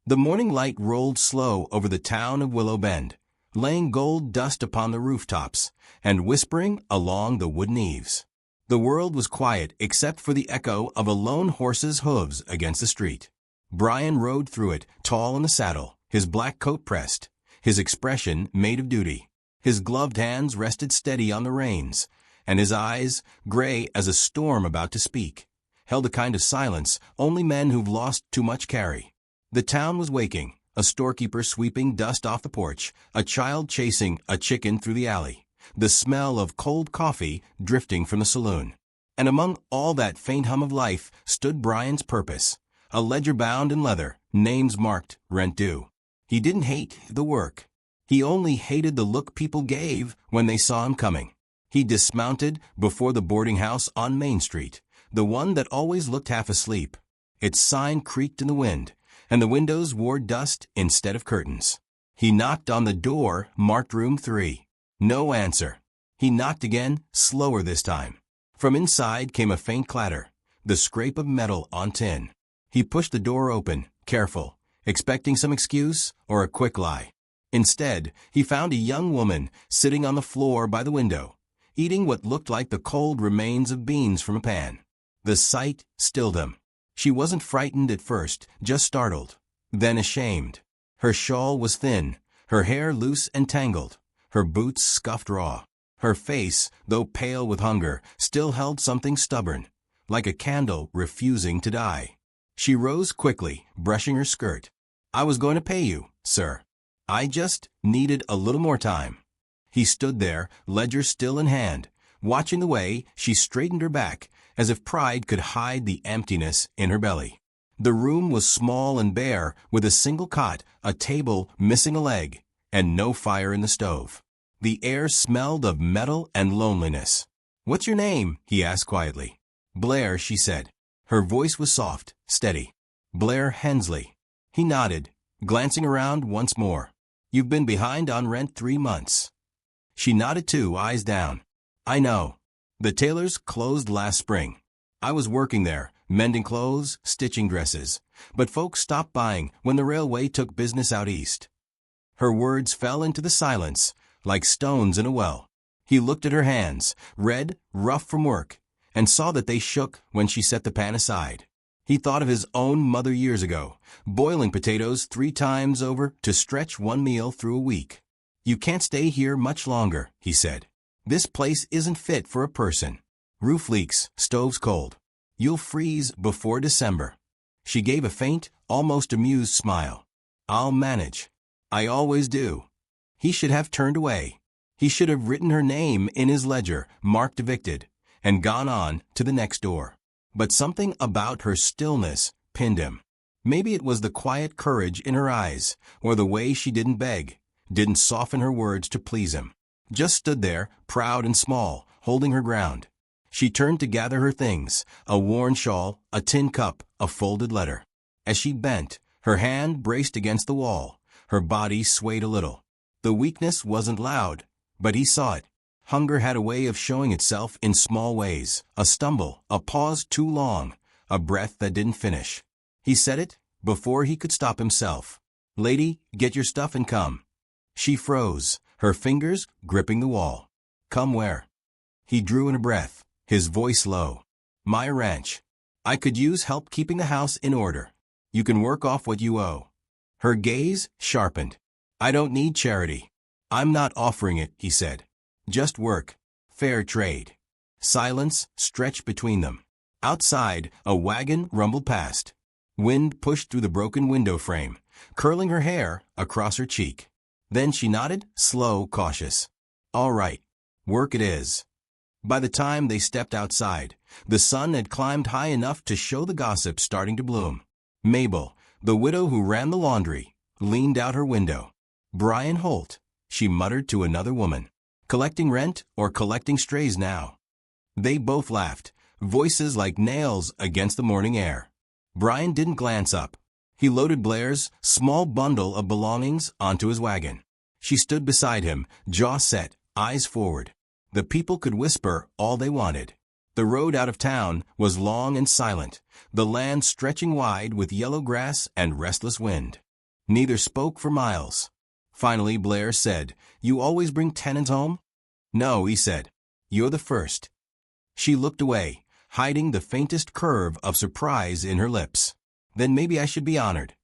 The morning light rolled slow over the town of Willow Bend, laying gold dust upon the rooftops and whispering along the wooden eaves. The world was quiet except for the echo of a lone horse's hooves against the street. Brian rode through it, tall in the saddle, his black coat pressed, his expression made of duty. His gloved hands rested steady on the reins, and his eyes, gray as a storm about to speak, held a kind of silence only men who've lost too much carry. The town was waking, a storekeeper sweeping dust off the porch, a child chasing a chicken through the alley, the smell of cold coffee drifting from the saloon. And among all that faint hum of life stood Brian's purpose, a ledger bound in leather, names marked, rent due. He didn't hate the work. He only hated the look people gave when they saw him coming. He dismounted before the boarding house on Main Street, the one that always looked half asleep. Its sign creaked in the wind, and the windows wore dust instead of curtains. He knocked on the door marked Room 3. No answer. He knocked again, slower this time. From inside came a faint clatter, the scrape of metal on tin. He pushed the door open, careful, expecting some excuse or a quick lie. Instead, he found a young woman sitting on the floor by the window, eating what looked like the cold remains of beans from a pan. The sight stilled him. She wasn't frightened at first, just startled, then ashamed. Her shawl was thin, her hair loose and tangled, her boots scuffed raw. Her face, though pale with hunger, still held something stubborn, like a candle refusing to die. She rose quickly, brushing her skirt. "I was going to pay you, sir. I just needed a little more time." He stood there, ledger still in hand, watching the way she straightened her back, as if pride could hide the emptiness in her belly. The room was small and bare, with a single cot, a table missing a leg, and no fire in the stove. The air smelled of metal and loneliness. "What's your name?" he asked quietly. "Blair," she said. Her voice was soft, steady. "Blair Hensley." He nodded, glancing around once more. "You've been behind on rent 3 months." She nodded too, eyes down. "I know. The tailor's closed last spring. I was working there, mending clothes, stitching dresses. But folks stopped buying when the railway took business out east." Her words fell into the silence, like stones in a well. He looked at her hands, red, rough from work, and saw that they shook when she set the pan aside. He thought of his own mother years ago, boiling potatoes 3 times over to stretch one meal through a week. "You can't stay here much longer," he said. "This place isn't fit for a person. Roof leaks, stove's cold. You'll freeze before December." She gave a faint, almost amused smile. "I'll manage. I always do." He should have turned away. He should have written her name in his ledger, marked evicted, and gone on to the next door. But something about her stillness pinned him. Maybe it was the quiet courage in her eyes, or the way she didn't beg, didn't soften her words to please him. Just stood there, proud and small, holding her ground. She turned to gather her things, a worn shawl, a tin cup, a folded letter. As she bent, her hand braced against the wall, her body swayed a little. The weakness wasn't loud, but he saw it. Hunger had a way of showing itself in small ways, a stumble, a pause too long, a breath that didn't finish. He said it before he could stop himself. "Lady, get your stuff and come." She froze, her fingers gripping the wall. "Come where?" He drew in a breath, his voice low. "My ranch. I could use help keeping the house in order. You can work off what you owe." Her gaze sharpened. "I don't need charity. I'm not offering it," he said. "Just work. Fair trade." Silence stretched between them. Outside, a wagon rumbled past. Wind pushed through the broken window frame, curling her hair across her cheek. Then she nodded, slow, cautious. "All right. Work it is." By the time they stepped outside, the sun had climbed high enough to show the gossip starting to bloom. Mabel, the widow who ran the laundry, leaned out her window. "Brian Holt," she muttered to another woman. "Collecting rent or collecting strays now?" They both laughed, voices like nails against the morning air. Brian didn't glance up. He loaded Blair's small bundle of belongings onto his wagon. She stood beside him, jaw set, eyes forward. The people could whisper all they wanted. The road out of town was long and silent, the land stretching wide with yellow grass and restless wind. Neither spoke for miles. Finally, Blair said, "You always bring tenants home?" "No," he said. "You're the first." She looked away, hiding the faintest curve of surprise in her lips. "Then maybe I should be honored."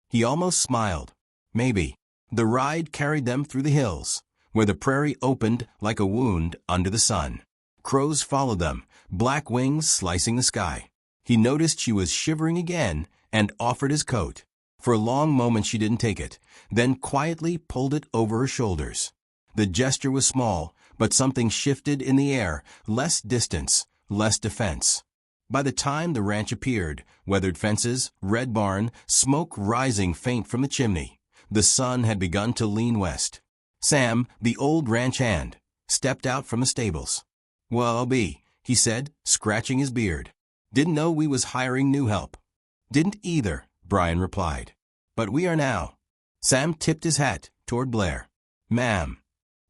He almost smiled. Maybe. The ride carried them through the hills, where the prairie opened like a wound under the sun. Crows followed them, black wings slicing the sky. He noticed she was shivering again and offered his coat. For a long moment she didn't take it, then quietly pulled it over her shoulders. The gesture was small, but something shifted in the air, less distance, less defense. By the time the ranch appeared, weathered fences, red barn, smoke rising faint from the chimney, the sun had begun to lean west. Sam, the old ranch hand, stepped out from the stables. "Well, I'll be," he said, scratching his beard. "Didn't know we was hiring new help." "Didn't either," Brian replied. "But we are now." Sam tipped his hat toward Blair. "Ma'am."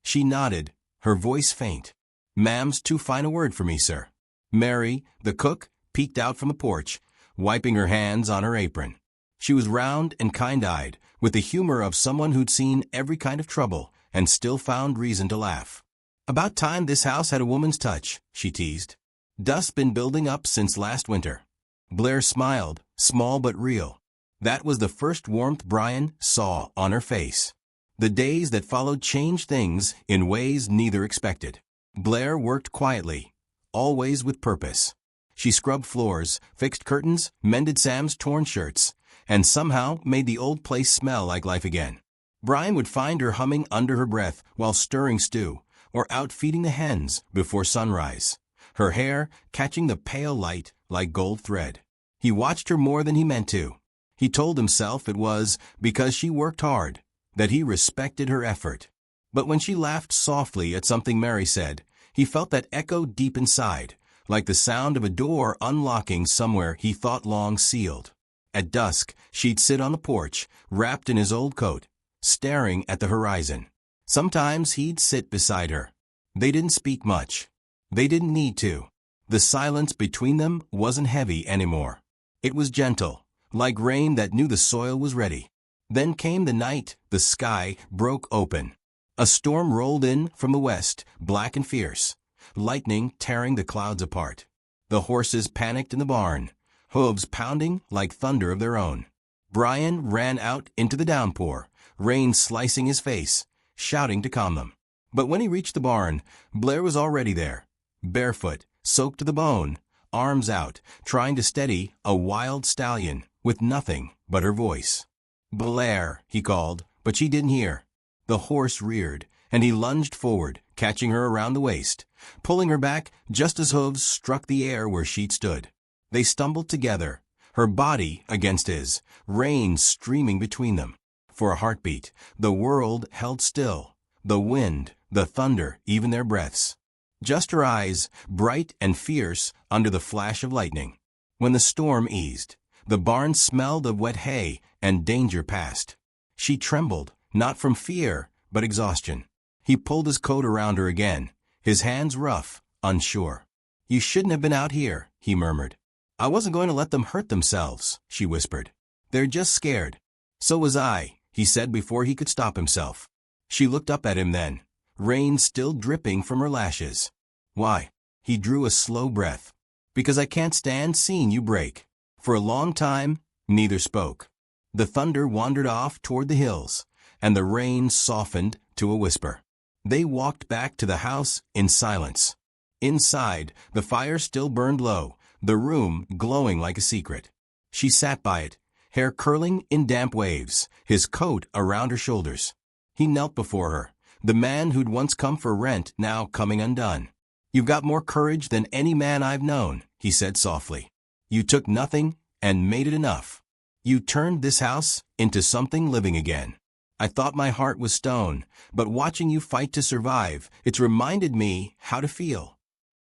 She nodded, her voice faint. "Ma'am's too fine a word for me, sir." Mary, the cook, peeked out from the porch, wiping her hands on her apron. She was round and kind-eyed, with the humor of someone who'd seen every kind of trouble and still found reason to laugh. "About time this house had a woman's touch," she teased. "Dust's been building up since last winter." Blair smiled, small but real. That was the first warmth Brian saw on her face. The days that followed changed things in ways neither expected. Blair worked quietly, always with purpose. She scrubbed floors, fixed curtains, mended Sam's torn shirts, and somehow made the old place smell like life again. Brian would find her humming under her breath while stirring stew, or out feeding the hens before sunrise, her hair catching the pale light like gold thread. He watched her more than he meant to. He told himself it was because she worked hard, that he respected her effort. But when she laughed softly at something Mary said, he felt that echo deep inside, like the sound of a door unlocking somewhere he thought long sealed. At dusk, she'd sit on the porch, wrapped in his old coat, staring at the horizon. Sometimes he'd sit beside her. They didn't speak much. They didn't need to. The silence between them wasn't heavy anymore. It was gentle, like rain that knew the soil was ready. Then came the night. The sky broke open. A storm rolled in from the west, black and fierce, lightning tearing the clouds apart. The horses panicked in the barn, hooves pounding like thunder of their own. Brian ran out into the downpour, rain slicing his face, shouting to calm them. But when he reached the barn, Blair was already there, barefoot, soaked to the bone, arms out, trying to steady a wild stallion with nothing but her voice. "Blair," he called, but she didn't hear. The horse reared, and he lunged forward, catching her around the waist, pulling her back just as hooves struck the air where she'd stood. They stumbled together, her body against his, rain streaming between them. For a heartbeat, the world held still, the wind, the thunder, even their breaths. Just her eyes, bright and fierce under the flash of lightning. When the storm eased, the barn smelled of wet hay and danger past. She trembled, not from fear, but exhaustion. He pulled his coat around her again, his hands rough, unsure. "You shouldn't have been out here," he murmured. "I wasn't going to let them hurt themselves," she whispered. "They're just scared." "So was I," he said before he could stop himself. She looked up at him then, rain still dripping from her lashes. "Why?" He drew a slow breath. "Because I can't stand seeing you break." For a long time, neither spoke. The thunder wandered off toward the hills, and the rain softened to a whisper. They walked back to the house in silence. Inside, the fire still burned low, the room glowing like a secret. She sat by it, hair curling in damp waves, his coat around her shoulders. He knelt before her, the man who'd once come for rent now coming undone. "You've got more courage than any man I've known," he said softly. "You took nothing and made it enough. You turned this house into something living again. I thought my heart was stone, but watching you fight to survive, it's reminded me how to feel."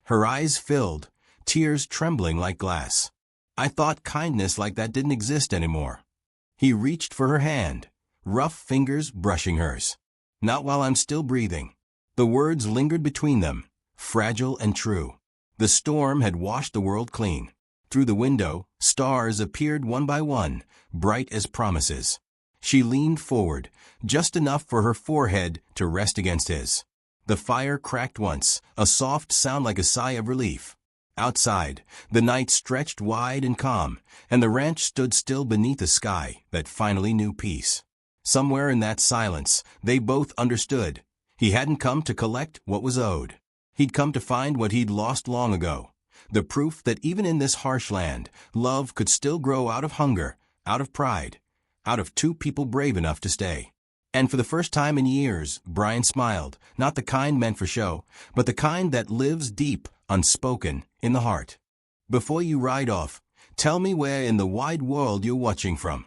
Her eyes filled, tears trembling like glass. "I thought kindness like that didn't exist anymore." He reached for her hand, rough fingers brushing hers. "Not while I'm still breathing." The words lingered between them, fragile and true. The storm had washed the world clean. Through the window, stars appeared one by one, bright as promises. She leaned forward, just enough for her forehead to rest against his. The fire cracked once, a soft sound like a sigh of relief. Outside, the night stretched wide and calm, and the ranch stood still beneath a sky that finally knew peace. Somewhere in that silence, they both understood. He hadn't come to collect what was owed. He'd come to find what he'd lost long ago. The proof that even in this harsh land, love could still grow out of hunger, out of pride, out of two people brave enough to stay. And for the first time in years, Brian smiled, not the kind meant for show, but the kind that lives deep, unspoken, in the heart. Before you ride off, tell me where in the wide world you're watching from.